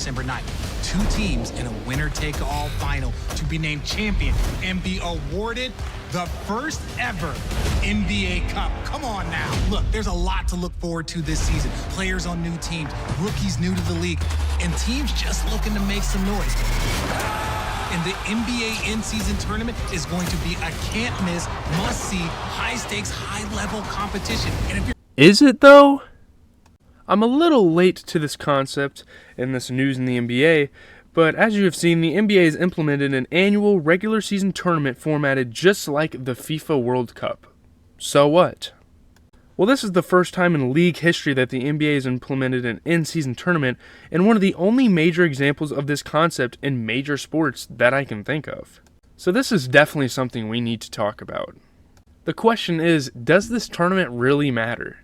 December 9th. 2 teams in a winner-take-all final to be named champion and be awarded the first ever NBA Cup. Come on now. Look, there's a lot to look forward to this season. Players on new teams, rookies new to the league, and teams just looking to make some noise. And the NBA in-season tournament is going to be a can't-miss, must-see, high-stakes, high-level competition. And if you're Is it though? I'm a little late to this concept and this news in the NBA, but as you have seen, the NBA has implemented an annual regular season tournament formatted just like the FIFA World Cup. So what? Well, this is the first time in league history that the NBA has implemented an in-season tournament, and one of the only major examples of this concept in major sports that I can think of. So this is definitely something we need to talk about. The question is, does this tournament really matter?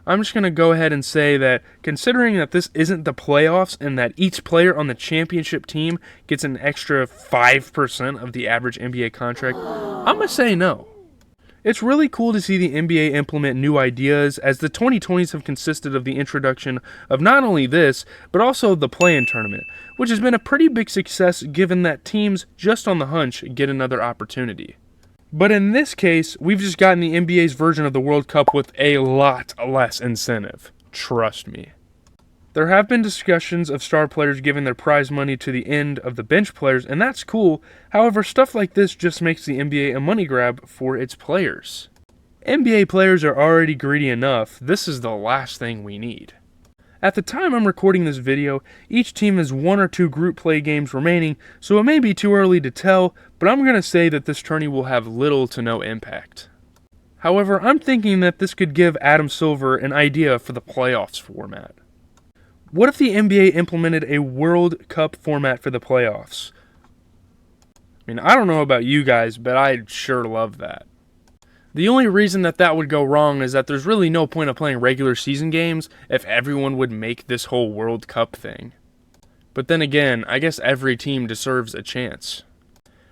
I'm just going to go ahead and say that considering that this isn't the playoffs and that each player on the championship team gets an extra 5% of the average NBA contract, I'm going to say no. It's really cool to see the NBA implement new ideas, as the 2020s have consisted of the introduction of not only this, but also the play-in tournament, which has been a pretty big success given that teams, just on the hunch, get another opportunity. But in this case, we've just gotten the NBA's version of the World Cup with a lot less incentive. Trust me. There have been discussions of star players giving their prize money to the end of the bench players, and that's cool. However, stuff like this just makes the NBA a money grab for its players. NBA players are already greedy enough. This is the last thing we need. At the time I'm recording this video, each team has 1 or 2 group play games remaining, so it may be too early to tell, but I'm going to say that this tourney will have little to no impact. However, I'm thinking that this could give Adam Silver an idea for the playoffs format. What if the NBA implemented a World Cup format for the playoffs? I mean, I don't know about you guys, but I'd sure love that. The only reason that would go wrong is that there's really no point of playing regular season games if everyone would make this whole World Cup thing. But then again, I guess every team deserves a chance.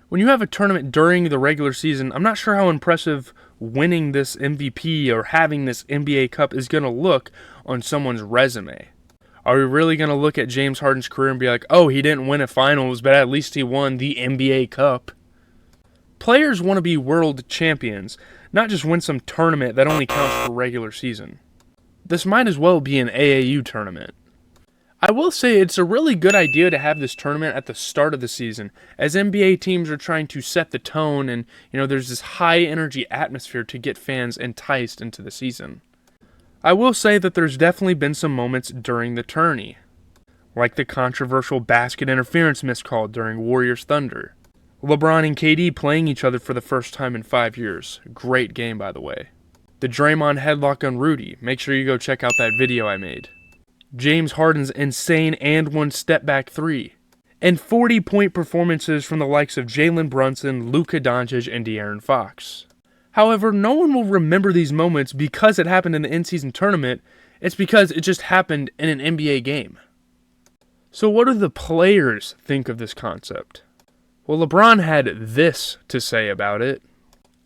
When you have a tournament during the regular season, I'm not sure how impressive winning this MVP or having this NBA Cup is going to look on someone's resume. Are we really going to look at James Harden's career and be like, oh, he didn't win a finals, but at least he won the NBA Cup? Players want to be world champions, not just win some tournament that only counts for regular season. This might as well be an AAU tournament. I will say it's a really good idea to have this tournament at the start of the season, as NBA teams are trying to set the tone and, there's this high energy atmosphere to get fans enticed into the season. I will say that there's definitely been some moments during the tourney, like the controversial basket interference miscall during Warriors Thunder. LeBron and KD playing each other for the first time in 5 years. Great game, by the way. The Draymond headlock on Rudy. Make sure you go check out that video I made. James Harden's insane and one step back 3. And 40-point performances from the likes of Jalen Brunson, Luka Doncic, and De'Aaron Fox. However, no one will remember these moments because it happened in the in-season tournament. It's because it just happened in an NBA game. So what do the players think of this concept? Well, LeBron had this to say about it.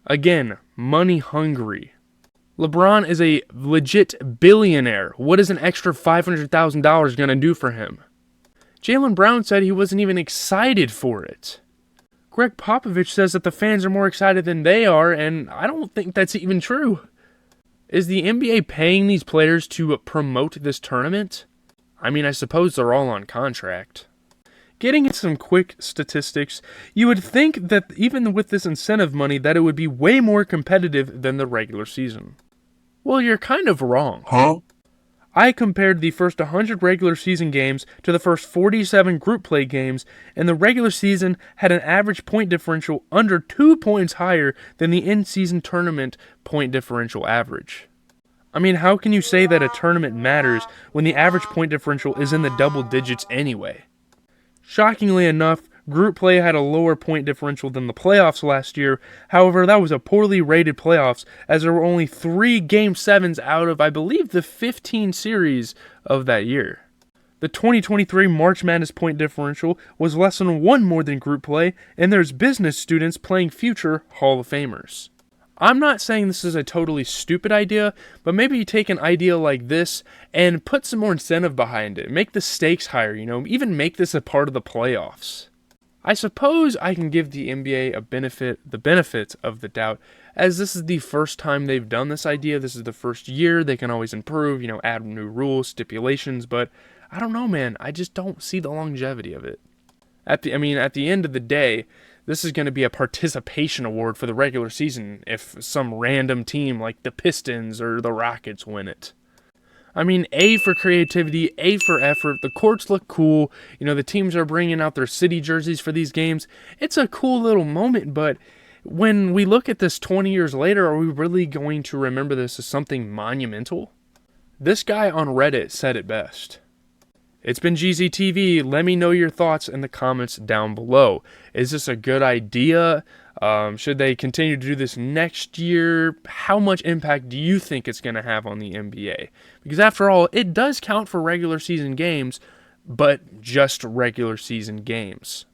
Again, money hungry. LeBron is a legit billionaire. What is an extra $500,000 going to do for him? Jaylen Brown said he wasn't even excited for it. Greg Popovich says that the fans are more excited than they are, and I don't think that's even true. Is the NBA paying these players to promote this tournament? I mean, I suppose they're all on contract. Getting into some quick statistics, you would think that even with this incentive money that it would be way more competitive than the regular season. Well, you're kind of wrong. Huh? I compared the first 100 regular season games to the first 47 group play games, and the regular season had an average point differential under 2 points higher than the in-season tournament point differential average. I mean, how can you say that a tournament matters when the average point differential is in the double digits anyway? Shockingly enough, group play had a lower point differential than the playoffs last year. However, that was a poorly rated playoffs, as there were only 3 Game 7s out of, I believe, the 15 series of that year. The 2023 March Madness point differential was less than 1 more than group play, and there's business students playing future Hall of Famers. I'm not saying this is a totally stupid idea, but maybe you take an idea like this and put some more incentive behind it. Make the stakes higher, even make this a part of the playoffs. I suppose I can give the NBA the benefit of the doubt, as this is the first time they've done this idea. This is the first year. They can always improve, add new rules, stipulations, but I don't know, man. I just don't see the longevity of it. At the end of the day, this is going to be a participation award for the regular season if some random team like the Pistons or the Rockets win it. A for creativity, A for effort. The courts look cool. The teams are bringing out their city jerseys for these games. It's a cool little moment, but when we look at this 20 years later, are we really going to remember this as something monumental? This guy on Reddit said it best. It's been GZTV. Let me know your thoughts in the comments down below. Is this a good idea? Should they continue to do this next year? How much impact do you think it's going to have on the NBA? Because after all, it does count for regular season games, but just regular season games.